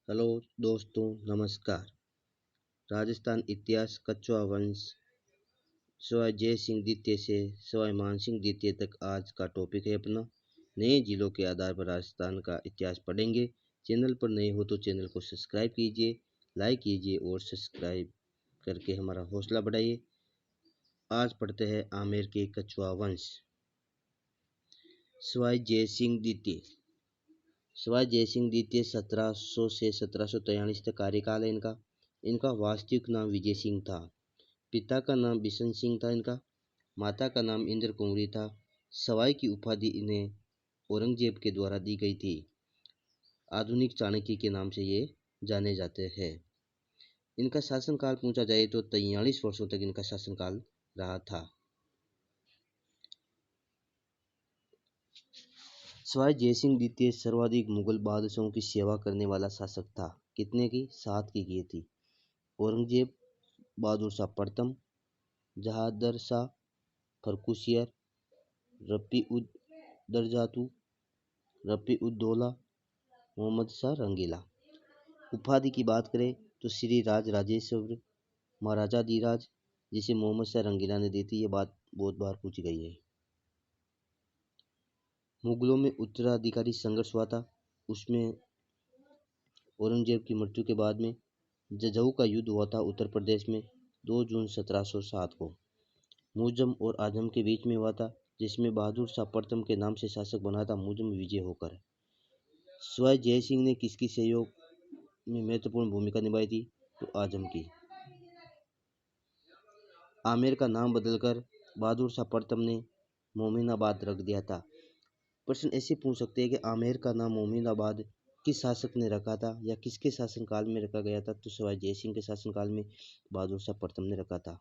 Hello दोस्तों, नमस्कार। राजस्थान इतिहास कछुआ वंश सवाई जय सिंह द्वितीय से सवाई मान सिंह द्वितीय तक आज का टॉपिक है अपना। नए जिलों के आधार पर राजस्थान का इतिहास पढ़ेंगे। चैनल पर नए हो तो चैनल को सब्सक्राइब कीजिए, लाइक कीजिए और सब्सक्राइब करके हमारा हौसला बढ़ाइए। आज पढ़ते हैं आमेर के कछुआ वंश। सवाई जय सिंह द्वितीय। सवाई जय सिंह द्वितीय 1700 से 1743 तक कार्यकाल है इनका। इनका वास्तविक नाम विजय सिंह था। पिता का नाम बिशन सिंह था इनका। माता का नाम इंद्र कुंवरी था। सवाई की उपाधि इन्हें औरंगजेब के द्वारा दी गई थी। आधुनिक चाणक्य के नाम से ये जाने जाते हैं। इनका शासनकाल पूछा जाए तो 43 वर्षों तक इनका शासनकाल रहा था। सवाई जयसिंह द्वितीय सर्वाधिक मुगल बादशाहों की सेवा करने वाला शासक था। कितने की? 7 की थी। औरंगजेब, बहादुर शाह प्रथम, जहादर शाह, फर्रुखियर, रफी उद दरजातू, रफी उद दौला, मोहम्मद शाह रंगीला। उपाधि की बात करें तो श्री राज राजेश्वर, महाराजा धीराज, जिसे मोहम्मद शाह रंगीला ने दी थी। ये बात बहुत बार पूछी गई है। मुगलों में उत्तराधिकारी संघर्ष हुआ था। उसमें औरंगजेब की मृत्यु के बाद में जजऊ का युद्ध हुआ था उत्तर प्रदेश में 2 जून 1707 को। मुजम और आजम के बीच में हुआ था, जिसमें बहादुर शाह प्रथम के नाम से शासक बना था मुजम विजय होकर। सवाई जय सिंह ने किसकी सहयोग में महत्वपूर्ण भूमिका निभाई थी? तो आजम की। आमेर का नाम बदलकर बहादुर शाह प्रथम ने मोमिनाबाद रख दिया था। प्रश्न ऐसे पूछ सकते हैं कि आमेर का नाम मोमिनाबाद किस शासक ने रखा था या किसके शासनकाल में रखा गया था? तो सवाई जय सिंह के शासनकाल में बहादुर शाह प्रथम ने रखा था।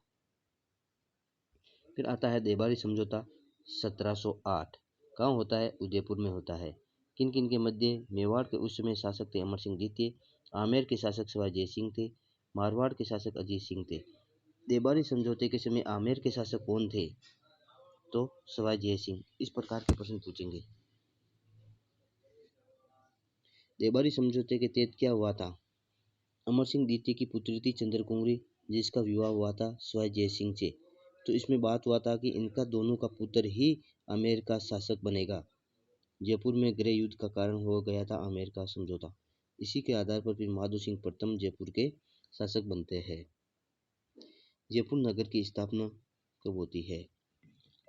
फिर आता है देबारी समझौता 1708। कहाँ होता है? उदयपुर में होता है। किन किन के मध्य? मेवाड़ के उस समय शासक थे अमर सिंह द्वितीय, आमेर के शासक सवाई जय सिंह थे, मारवाड़ के शासक अजीत सिंह थे। देबारी समझौते के समय आमेर के शासक कौन थे? तो सवाई जय सिंह। इस प्रकार के प्रश्न पूछेंगे। देबारी समझौते के तहत क्या हुआ था? अमर सिंह द्वितीय की पुत्री थी चंद्र कुंवरी, जिसका विवाह हुआ था सवाई जय सिंह से। तो इसमें बात हुआ था कि इनका दोनों का पुत्र ही आमेर का शासक बनेगा। जयपुर में गृह युद्ध का कारण हो गया था आमेर का समझौता। इसी के आधार पर फिर माधो सिंह प्रथम जयपुर के शासक बनते हैं। जयपुर नगर की स्थापना कब होती है?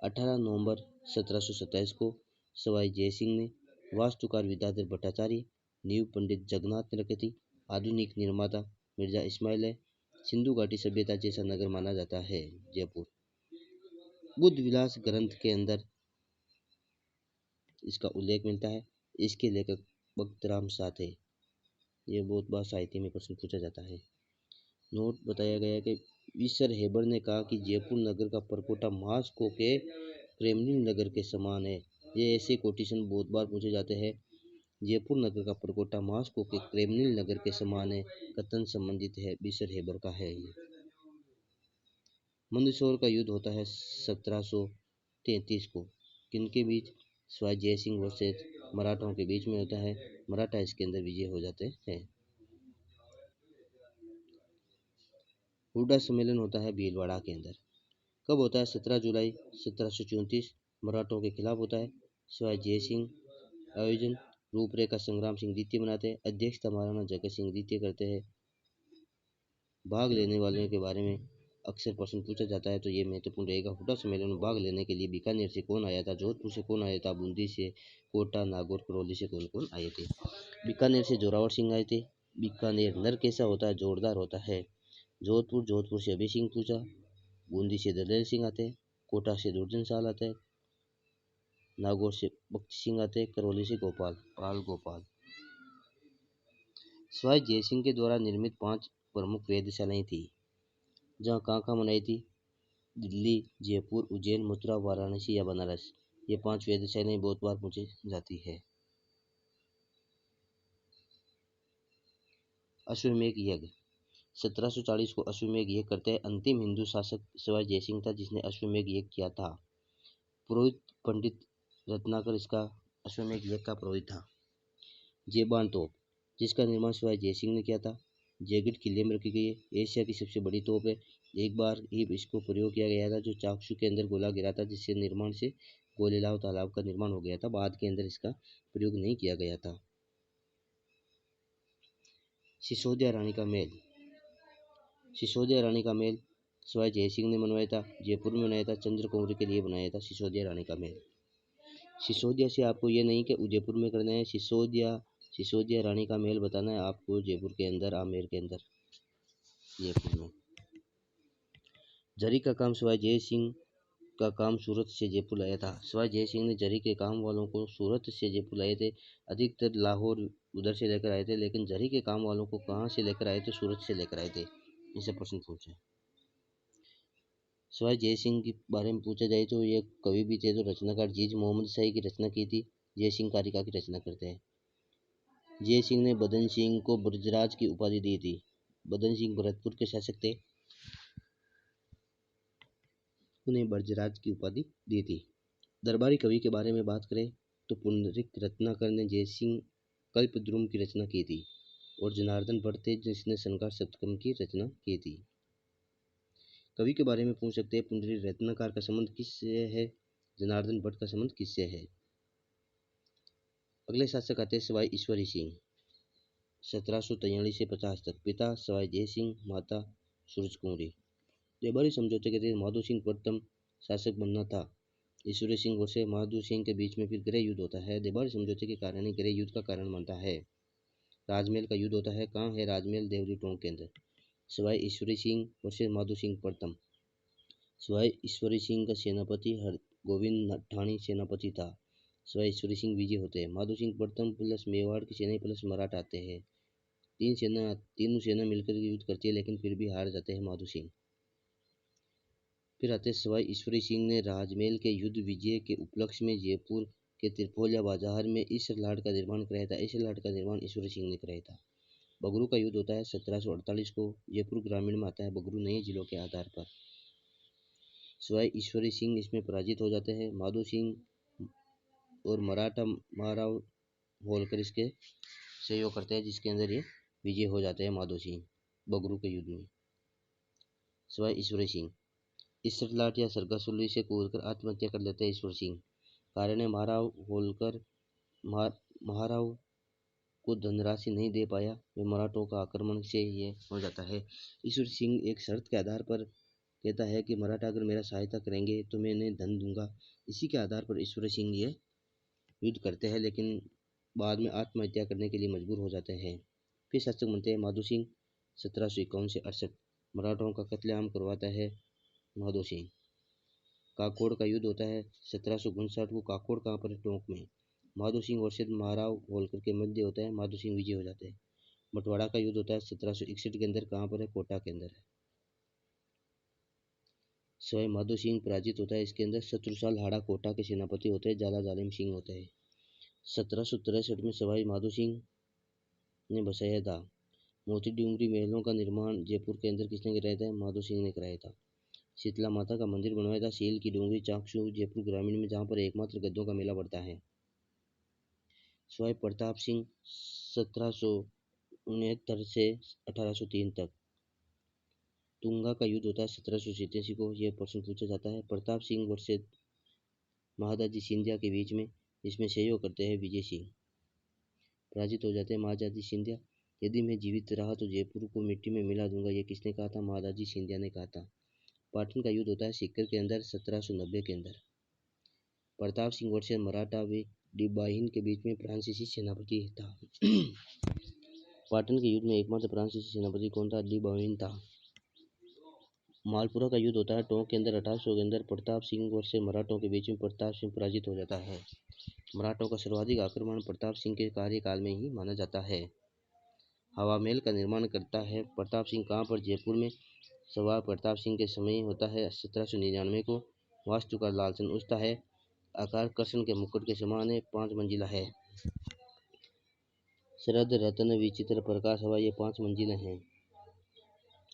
18 नवंबर 1727 को सवाई जय सिंह ने, वास्तुकार विद्याधर भट्टाचार्य, नींव पंडित जगन्नाथ ने रखी थी। आधुनिक निर्माता मिर्जा इस्माइल है। सिंधु घाटी सभ्यता जैसा नगर माना जाता है जयपुर। बुद्ध विलास ग्रंथ के अंदर इसका उल्लेख मिलता है। इसके लेखक भक्त राम शाह थे। ये बहुत बार साहित्य में प्रश्न पूछा जाता है। नोट बताया गया कि विसर हेबर ने कहा कि जयपुर नगर का परकोटा मॉस्को के क्रेमलिन नगर के समान है। ये ऐसे कोटेशन बहुत बार पूछे जाते हैं। जयपुर नगर का परकोटा मॉस्को के क्रेमलिन नगर के समान है, कथन संबंधित है, विसर हेबर का है ये। मंदसौर का युद्ध होता है 1733 को। किनके बीच? सवाई जय सिंह वर्सेस मराठों के बीच में होता है। मराठा इसके अंदर विजय हो जाते हैं। हुड्डा सम्मेलन होता है भीलवाड़ा के अंदर। कब होता है? 17 जुलाई 1734 मराठों के खिलाफ होता है। सवाई जय सिंह आयोजन। रूपरेखा संग्राम सिंह द्वितीय बनाते हैं। अध्यक्षता महाराणा जगत सिंह द्वितीय करते हैं। भाग लेने वालों के बारे में अक्सर प्रश्न पूछा जाता है, तो ये महत्वपूर्ण रहेगा। हुड्डा सम्मेलन में भाग लेने के लिए बीकानेर से कौन आया था? जोधपुर से कौन आया था? बूंदी से, कोटा, नागौर, करौली से कौन कौन आए थे? बीकानेर से जोरावर सिंह आए थे। बीकानेर नर कैसा होता है? जोरदार होता है। जोधपुर से अभय सिंह पूछा। बूंदी से दलेल सिंह आते हैं। कोटा से दुर्जन साल आते हैं। नागौर से भक्ति सिंह आते हैं। करौली से पाल गोपाल। सवाई जय सिंह के द्वारा निर्मित 5 प्रमुख वेधशालाएं थी, जहाँ कहाँ बनाई थी? दिल्ली, जयपुर, उज्जैन, मथुरा, वाराणसी या बनारस। ये 5 वेधशालाएं बहुत बार पूछी जाती है। अश्वमेध यज्ञ 1740 को अश्वमेध यज्ञ करते हैं। अंतिम हिंदू शासक सवाई जय सिंह था, जिसने अश्वमेध यज्ञ किया था। पुरोहित पंडित रत्नाकर इसका अश्वमेध यज्ञ का पुरोहित था। जेबान तोप जिसका निर्माण शिवाजी जयसिंह ने किया था। जैकेट किले में रखी गई है। एशिया की सबसे बड़ी तोप है। एक बार ही इसको प्रयोग किया गया था, जो चाकसू के अंदर गोला गिरा था, जिससे निर्माण से गोलेलाव तालाब का निर्माण हो गया था। बाद के अंदर इसका प्रयोग नहीं किया गया था। सिसोदिया रानी का महल। सिसोदिया रानी का महल शिवाजी जयसिंह ने बनवाया था। जयपुर में बनाया था। चंद्रकुंवरी के लिए बनाया था सिसोदिया रानी का महल। सिसोदिया से आपको ये नहीं कि उदयपुर में करना है, सिसोदिया रानी का महल बताना है आपको जयपुर के अंदर, आमेर के अंदर, जयपुर में। जरी का काम शिवाजी जयसिंह का काम सूरत से जयपुर लाया था। शिवाजी जयसिंह ने जरी के काम वालों को सूरत से जयपुर लाए थे। अधिकतर लाहौर उधर से लेकर आए थे, लेकिन जरी के काम वालों को कहाँ से लेकर आए थे? सूरत से लेकर आए थे। इसे प्रश्न पूछे। शिवाजी जयसिंह के बारे में पूछा जाए तो ये कवि भी थे। तो रचनाकार जीज मोहम्मद शाही की रचना की थी। जयसिंह कारिका की रचना करते हैं। जयसिंह ने बदन सिंह को ब्रजराज की उपाधि दी थी। बदन सिंह भरतपुर के शासक थे, उन्हें ब्रजराज की उपाधि दी थी। दरबारी कवि के बारे में बात करें तो पुंडरीक रत्नाकर ने जयसिंह कल्पद्रुम की रचना की थी, और जनार्दन भट्ट थे जिसने शृंगार सप्तकम की रचना की थी। कवि के बारे में पूछ सकते हैं, पुंडरीक रत्नाकर का संबंध किससे है? जनार्दन भट्ट का संबंध किससे है? अगले शासक आते हैं शिवाजी ईश्वरी सिंह, 1743 से 50 तक। पिता शिवाजी जयसिंह, माता सूरज कुंवरी। दरबारी समझौते के तहत माधो सिंह प्रथम शासक बनना था। ईश्वरी सिंह से माधो सिंह के बीच में फिर गृह युद्ध होता है। दरबारी समझौते के कारण ही गृह युद्ध का कारण बनता है। राजमहल का युद्ध होता है। कहाँ है राजमहल? देवरी टोंक के अंदर। शिवाजी ईश्वरी सिंह वर्सेस माधो सिंह प्रथम। शिवाजी ईश्वरी सिंह का सेनापति गोविंद ठाणी सेनापति था। शिवाजी ईश्वरी सिंह विजय होते हैं। माधो सिंह प्रथम प्लस मेवाड़ की सेना प्लस मराठा आते हैं। तीनों सेना मिलकर युद्ध करती है, लेकिन फिर भी हार जाते हैं माधो सिंह। फिर आते शिवाजी ईश्वरी सिंह ने राजमहल के युद्ध विजय के उपलक्ष्य में जयपुर के त्रिपोलिया बाजार में इस लाट का निर्माण कराया था। इस लाट का निर्माण ईश्वरी सिंह ने कराया था। बगरू का युद्ध होता है 1748 को। जयपुर ग्रामीण में आता है बगरू, नए जिलों के आधार पर। शिवाजी ईश्वरी सिंह इसमें पराजित हो जाते हैं। माधो सिंह और मराठा महाराव होलकर इसके सहयोग करते हैं, जिसके अंदर ये विजय हो जाते हैं माधो सिंह बगरू के युद्ध में। शिवाजी ईश्वरी सिंह इस लाट या सरगासुली से कूदकर आत्महत्या कर लेते हैं ईश्वर सिंह। कारण है महाराव होलकर महाराव को धनराशि नहीं दे पाया, वे मराठों का आक्रमण से ये हो जाता है। ईश्वर सिंह एक शर्त के आधार पर कहता है कि मराठा अगर मेरा सहायता करेंगे तो मैं इन्हें धन दूंगा। इसी के आधार पर ईश्वर सिंह ये युद्ध करते हैं, लेकिन बाद में आत्महत्या करने के लिए मजबूर हो जाते हैं। फिर शासक बनते हैं माधो सिंह 1751 से 68। मराठों का कत्लेआम करवाता है माधो सिंह। काकोड़ का युद्ध होता है 1759 को। काकोड़ कहाँ पर? टोंक में। माधो सिंह वर्सेस महाराव होलकर के मध्य होता है। माधो सिंह विजय हो जाते हैं। बंटवारा का युद्ध होता है 1761 के अंदर। कहाँ पर है? कोटा के अंदर है। शिवाजी माधो सिंह पराजित होता है। इसके अंदर शत्रुसाल हाड़ा कोटा के सेनापति होते हैं, जाला जालिम सिंह होते हैं। 1763 में शिवाजी माधो सिंह ने बसाया था। मोती डूंगरी महलों का निर्माण जयपुर के अंदर किसने कराया था? माधो सिंह ने कराया था। शीतला माता का मंदिर बनवाया था सील की डूंगरी, चाकसू, जयपुर ग्रामीण में, जहाँ पर एकमात्र गद्दों का मेला पड़ता है। शिवाजी प्रताप सिंह 1769 से 1803 तक। तुंगा का युद्ध होता है 1787 को। यह प्रश्न पूछा जाता है। प्रताप सिंह वर्सेस महादाजी सिंधिया के बीच में, जिसमें सहयोग करते हैं विजय सिंह। पराजित हो जाते हैं महादाजी सिंधिया। यदि मैं जीवित रहा तो जयपुर को मिट्टी में मिला दूंगा, ये किसने कहा था? महादाजी सिंधिया ने कहा था। पाटन का युद्ध होता है सीकर के अंदर 1790 के अंदर। प्रताप सिंह वर्सेस मराठा व डिब्बाहीन के बीच में फ्रांसीसी सेनापति था। पाटन के युद्ध में एकमात्र फ्रांसीसी सेनापति कौन था? डिब्बाहीन था। मालपुरा का युद्ध होता है टोंक के अंदर 1800 के अंदर। प्रताप सिंह वर्सेस मराठों के बीच में प्रताप सिंह पराजित हो जाता है। मराठों का सर्वाधिक आक्रमण प्रताप सिंह के कार्यकाल में ही माना जाता है। हवा महल का निर्माण करता है प्रताप सिंह। कहाँ पर? जयपुर में। सवार प्रताप सिंह के समय होता है 1799 को। वास्तु का लालचन उठता है। आकार कृष्ण के मुकुट के समान है। 5 मंजिला है। शरद रत्न विचित्र प्रकाश हवा, ये 5 मंजिलें हैं।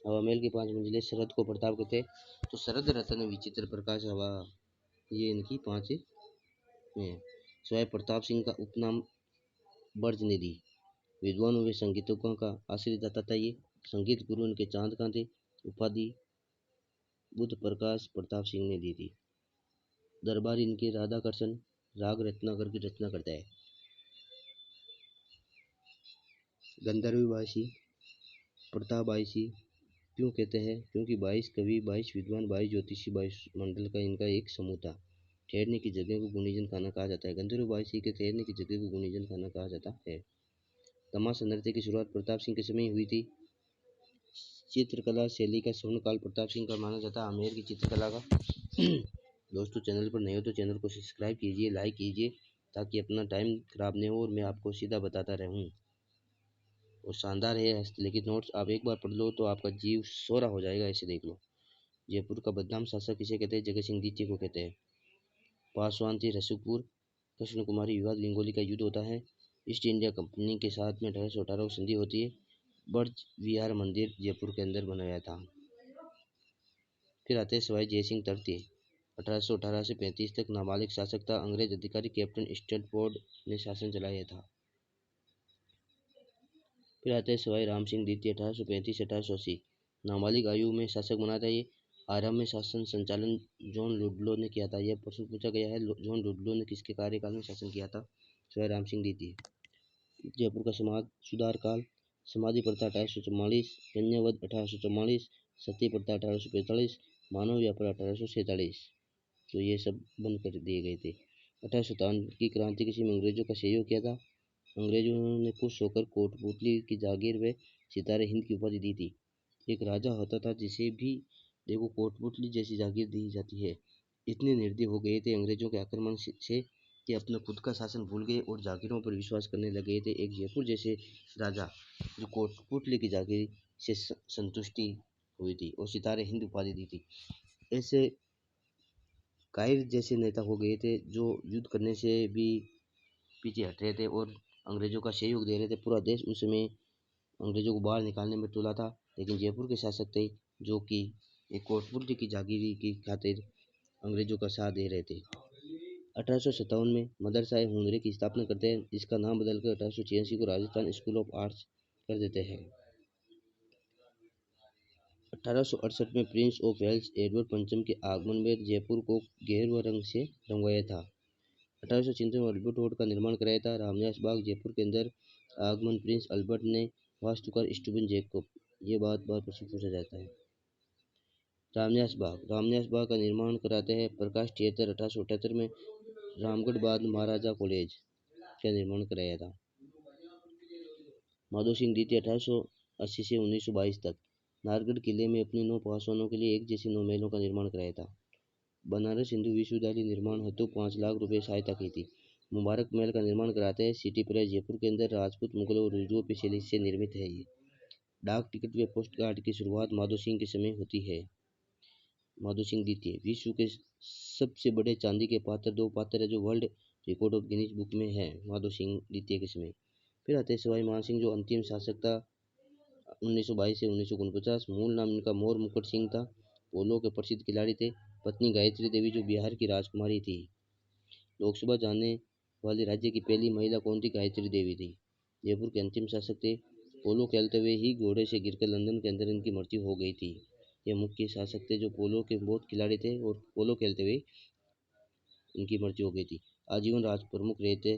हवा महल की 5 मंजिलें। शरद को प्रताप कहते हैं, तो शरद रत्न विचित्र प्रकाश हवा, ये इनकी 5 हैं। शिवाजी प्रताप सिंह का उपनाम ब्रजनिधि। विद्वानों व संगीतज्ञों का आश्रय दाता था ये। संगीत गुरु इनके चांद कांते उपाधि बुद्ध प्रकाश प्रताप सिंह ने दी थी। दरबार इनके राधाकृष्ण राग रत्नाकर की रचना करता है। गंधर्ववासी प्रतापवासी क्यों कहते हैं? क्योंकि 22 कवि, 22 विद्वान, 22 ज्योतिषी, 22 मंडल का इनका एक समूह था। ठहरने की जगह को गुणीजन खाना कहा जाता है। गंधर्ववासी के ठहरने की जगह को गुणीजन खाना कहा जाता है। तमाशा नृत्य की शुरुआत प्रताप सिंह के समय हुई थी। चित्रकला शैली का स्वर्णकाल प्रताप सिंह का माना जाता है। आमेर की चित्रकला का। दोस्तों, चैनल पर नए हो तो चैनल को सब्सक्राइब कीजिए, लाइक कीजिए, ताकि अपना टाइम खराब नहीं हो और मैं आपको सीधा बताता रहूं। और शानदार है हस्तलिखित नोट्स, आप एक बार पढ़ लो तो आपका जीव सोरा हो जाएगा। ऐसे देख लो। जयपुर का बदनाम शासक किसे कहते हैं? जगत सिंह द्वितीय को कहते हैं। पासवान थे रसूखपुर। कृष्ण कुमारी विवाद गंगोली का युद्ध होता है। ईस्ट इंडिया कंपनी के साथ में 1818 को संधि होती है। ब्रज विहार मंदिर जयपुर के अंदर बनाया था। फिर आते हैं सवाई जयसिंह तृतीय। 1818 से 35 तक नाबालिग शासक था। अंग्रेज अधिकारी कैप्टन स्टैटफोर्ड ने शासन चलाया था। फिर आते हैं सवाई राम सिंह द्वितीय। 1835 से 1880 नाबालिग आयु में शासक बना था ये। आरंभ में शासन संचालन जॉन लुडलो ने किया था। यह प्रश्न पूछा गया है, जॉन लुडलो ने किसके कार्यकाल में शासन किया था? सवाई राम सिंह द्वितीय। जयपुर का समाज सुधार काल। समाधि प्रथा 1844, कन्यावध 1844, सती प्रथा 1845, मानव व्यापार 1847। तो ये सब बंद कर दिए गए थे। 1857 की क्रांति किसी में अंग्रेजों का सहयोग किया था। अंग्रेजों ने खुश होकर कोटपुतली की जागीर व सितारे हिंद की उपाधि दी थी। एक राजा होता था जिसे भी देखो कोटपुतली जैसी जागीर दी जाती है। इतने निर्दयी हो गए थे अंग्रेजों के आक्रमण से कि अपना खुद का शासन भूल गए और जागीरों पर विश्वास करने लगे थे। एक जयपुर जैसे राजा जो कोटपुतली की जागीर से संतुष्टि हुई थी और सितारे हिंद उपाधि दी थी। ऐसे कायर जैसे नेता हो गए थे जो युद्ध करने से भी पीछे हट रहे थे और अंग्रेजों का सहयोग दे रहे थे। पूरा देश उस समय अंग्रेजों को बाहर निकालने में तुला था, लेकिन जयपुर के शासक थे जो कि एक कोटपुतली की जागीरी की खातिर अंग्रेजों का साथ दे रहे थे। 1857 में मदरसा ए हुनरी की स्थापना करते हैं, जिसका नाम बदलकर 1886 को राजस्थान स्कूल ऑफ आर्ट्स कर देते हैं। 1868 में प्रिंस ऑफ वेल्स एडवर्ड पंचम के आगमन में जयपुर को गेरुआ रंग से रंगवाया था। 1893 में अल्बर्ट रोड का निर्माण कराया था। रामनिवास बाग जयपुर के अंदर आगमन प्रिंस अल्बर्ट ने वास्तुकार स्टीवन जैकब। ये बात बार प्रश्न पूछा जाता है। रामनिवास बाग का निर्माण कराते हैं प्रकाश थिएटर। 1878 में रामगढ़ बाद महाराजा कॉलेज का निर्माण कराया था। माधो सिंह द्वितीय 1880 से 1922 तक नारगढ़ किले में अपने 9 पासवानों के लिए एक जैसे 9 महलों का निर्माण कराया था। बनारस हिंदू विश्वविद्यालय निर्माण हेतु 5 लाख रुपए सहायता की थी। मुबारक महल का निर्माण कराते हैं सिटी प्रेस जयपुर के अंदर। राजपूत, मुगलों और यूरोपीय शैली से निर्मित है ये। डाक टिकट व पोस्ट कार्ड की शुरुआत माधो सिंह के समय होती है। माधो सिंह द्वितीय विश्व के सबसे बड़े चांदी के पात्र, 2 पात्र है जो world record of Guinness book में है माधो सिंह द्वितीय के समय। फिर आते हैं सवाई मानसिंह जो अंतिम शासक था 1922 से 1949। मूल नाम इनका मोर मुकुट सिंह था। पोलो के प्रसिद्ध खिलाड़ी थे। पत्नी गायत्री देवी जो बिहार की राजकुमारी थी। लोकसभा जाने वाली राज्य की पहली महिला कौन थी? गायत्री देवी थी। जयपुर के अंतिम शासक थे। पोलो खेलते हुए ही घोड़े से गिरकर लंदन के अंदर इनकी मृत्यु हो गई थी। ये मुख्य शासक थे जो पोलो के बहुत खिलाड़ी थे और पोलो खेलते हुए इनकी मृत्यु हो गई थी। आजीवन राज प्रमुख रहे थे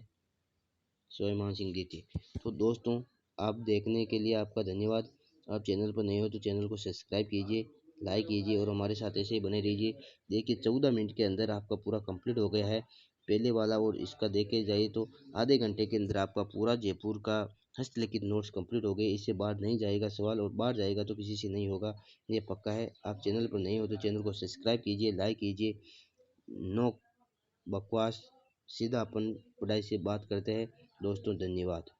सवाई मानसिंह द्वितीय। तो दोस्तों, आप देखने के लिए आपका धन्यवाद। आप चैनल पर नए हो तो चैनल को सब्सक्राइब कीजिए, लाइक कीजिए और हमारे साथ ऐसे ही बने रहिए। देखिए 14 मिनट के अंदर आपका पूरा कंप्लीट हो गया है पहले वाला, और इसका देखे जाइए तो आधे घंटे के अंदर आपका पूरा जयपुर का हस्तलिखित नोट्स कंप्लीट हो गए। इससे बाहर नहीं जाएगा सवाल, और बाहर जाएगा तो किसी से नहीं होगा, ये पक्का है। आप चैनल पर नए हो तो चैनल को सब्सक्राइब कीजिए, लाइक कीजिए। नो बकवास, सीधा अपन पढ़ाई से बात करते हैं। दोस्तों धन्यवाद।